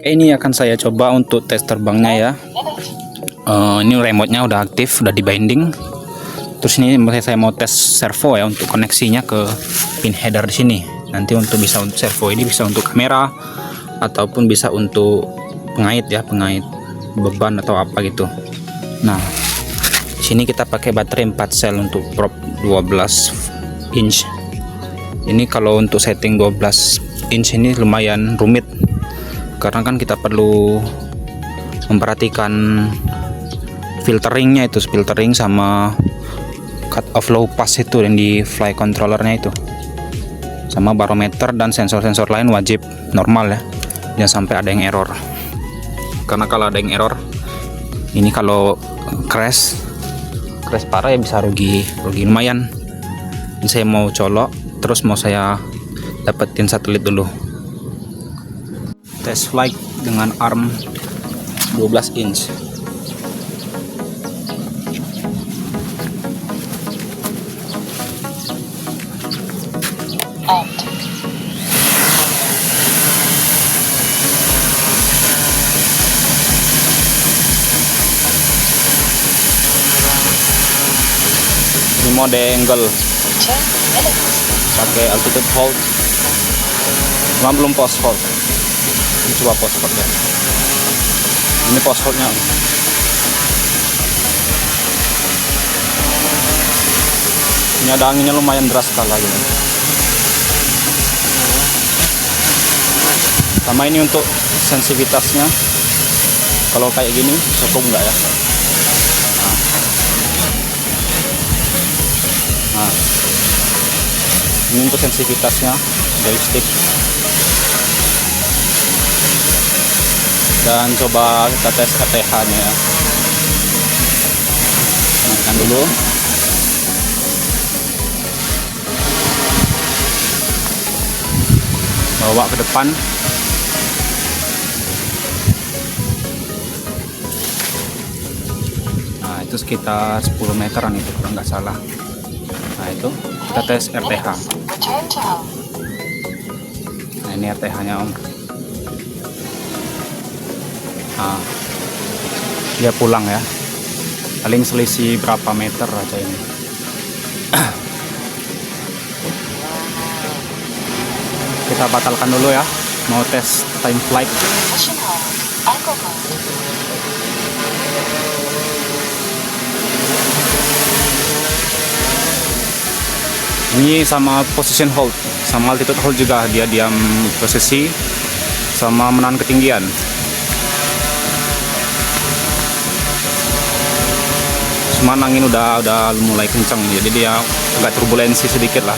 Ini akan saya coba untuk tes terbangnya ya. Ini remote-nya udah aktif, udah di binding. Terus ini saya mau tes servo ya untuk koneksinya ke pin header di sini. Nanti untuk servo ini bisa untuk kamera ataupun bisa untuk pengait ya, pengait beban atau apa gitu. Nah, sini kita pakai baterai 4 sel untuk prop 12 inch. Ini kalau untuk setting 12 inch ini lumayan rumit karena kan kita perlu memperhatikan filtering sama cut off low pass itu yang di fly controllernya itu, sama barometer dan sensor-sensor lain wajib normal ya, jangan sampai ada yang error. Karena kalau ada yang error ini, kalau crash parah ya bisa rugi lumayan. Ini saya mau colok, terus mau saya dapetin satelit dulu. Test flight dengan arm 12 inch. Ini mode angle pakai altitude hold, cuma belum post hold. Ini coba post hold ya. Ini post holdnya. Ini ada anginnya lumayan deras sekali gitu. Sama ini untuk sensitivitasnya, kalau kayak gini cukup enggak ya? Nah, ini untuk sensitivitasnya joystick. Dan coba kita tes RTH nya ya. Nyalakan dulu. Bawa ke depan. Nah, itu sekitar 10 meteran itu kalau nggak salah. Nah, itu kita tes RTH. Nah, ini RTH nya Om. Nah, dia pulang ya, paling selisih berapa meter aja ini. Kita batalkan dulu ya, mau tes time flight. Ini sama position hold, sama altitude hold juga, dia diam posisi sama menahan ketinggian. Cuman angin udah mulai kencang, jadi dia agak turbulensi sedikit lah.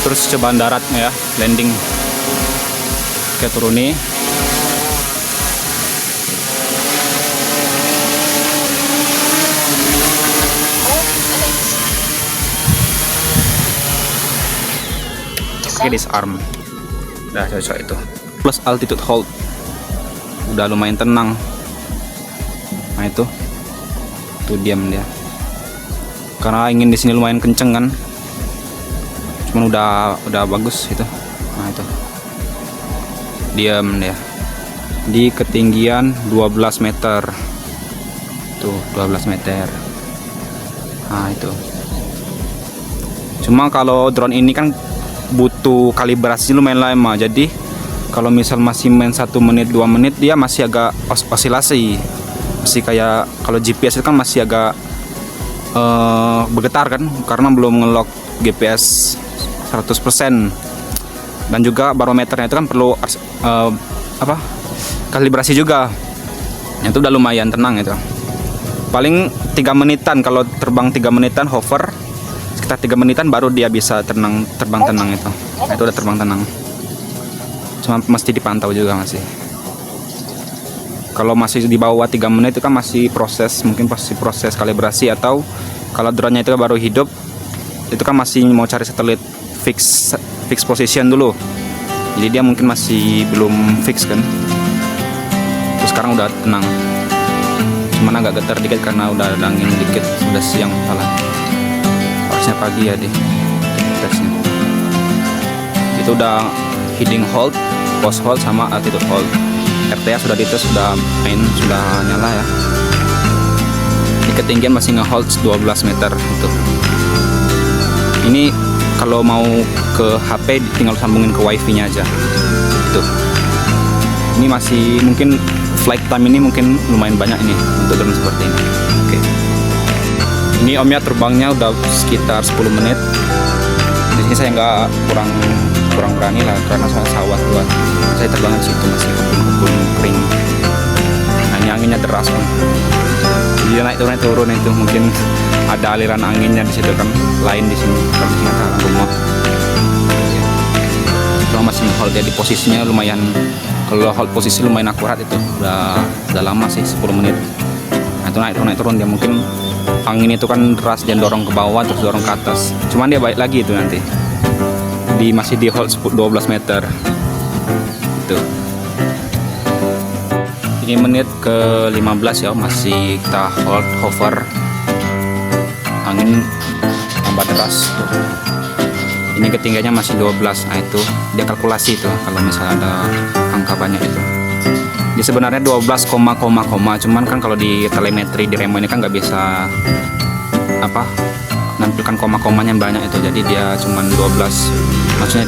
Terus cobaan daratnya ya, landing. Oke, turuni. Oke, disarm. Udah cocok itu. Plus altitude hold, udah lumayan tenang. Nah, itu diam dia, karena angin di sini lumayan kenceng kan, cuman udah bagus itu. Nah, itu diam dia di ketinggian 12 meter tuh, 12 meter. Nah, itu cuma kalau drone ini kan butuh kalibrasi lumayan lama, jadi kalau misal masih main 1 menit 2 menit dia masih agak osilasi. Masih kayak kalau GPS itu kan masih agak bergetar kan, karena belum ngelock GPS 100%. Dan juga barometernya itu kan perlu kalibrasi juga. Itu udah lumayan tenang itu. Paling 3 menitan, kalau terbang 3 menitan hover, sekitar 3 menitan baru dia bisa terbang tenang itu. Itu udah terbang tenang. Cuma mesti dipantau juga masih. Kalau masih di bawah 3 menit itu kan masih mungkin proses kalibrasi, atau kalau drone-nya itu baru hidup, itu kan masih mau cari satelit fix position dulu. Jadi dia mungkin masih belum fix kan. Terus sekarang udah tenang. Cuman agak getar dikit karena udah ada angin dikit, sudah siang salah. Harusnya pagi ya deh tesnya. Itu udah heading hold, post hold, sama altitude hold. RTA sudah dites, sudah nyala ya. Di ketinggian masih nge-hold 12 meter itu. Ini kalau mau ke HP tinggal sambungin ke wifi nya aja itu. Ini masih mungkin flight time ini mungkin lumayan banyak ini untuk drone seperti ini. Oke. Ini omnya terbangnya udah sekitar 10 menit. Di sini saya nggak kurang berani lah karena saya sawah luas. Saya terbang di situ masih kebun kering. Nah, ini anginnya deras kan. Jadi naik turun itu mungkin ada aliran anginnya di situ kan, lain di sini kalau di sini ada rumah. Cuma masih hold ya, di posisinya lumayan, kalau hold posisi lumayan akurat itu. Udah lama sih, 10 menit. Nah, itu naik turun dia mungkin angin itu kan deras dan dorong ke bawah terus dorong ke atas. Cuman dia balik lagi itu nanti. Masih di hold 12 meter. Itu. Ini menit ke 15 ya, masih kita hold hover. Angin tambah deras tuh. Ini ketinggiannya masih 12. Nah, itu dia kalkulasi itu kalau misalnya ada angka banyak itu. Dia sebenarnya 12, cuman kan kalau di telemetri di remote ini kan nggak bisa nampilkan koma-komanya banyak itu, jadi dia cuman 12, maksudnya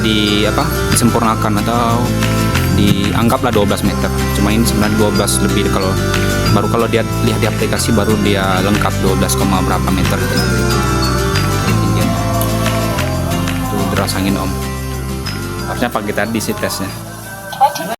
disempurnakan atau dianggaplah 12 meter. Cuma ini sebenarnya 12 lebih, kalau dia lihat di aplikasi baru dia lengkap 12, berapa meter itu nanti tingginya. Itu deras angin om, harusnya pagi tadi sih tesnya.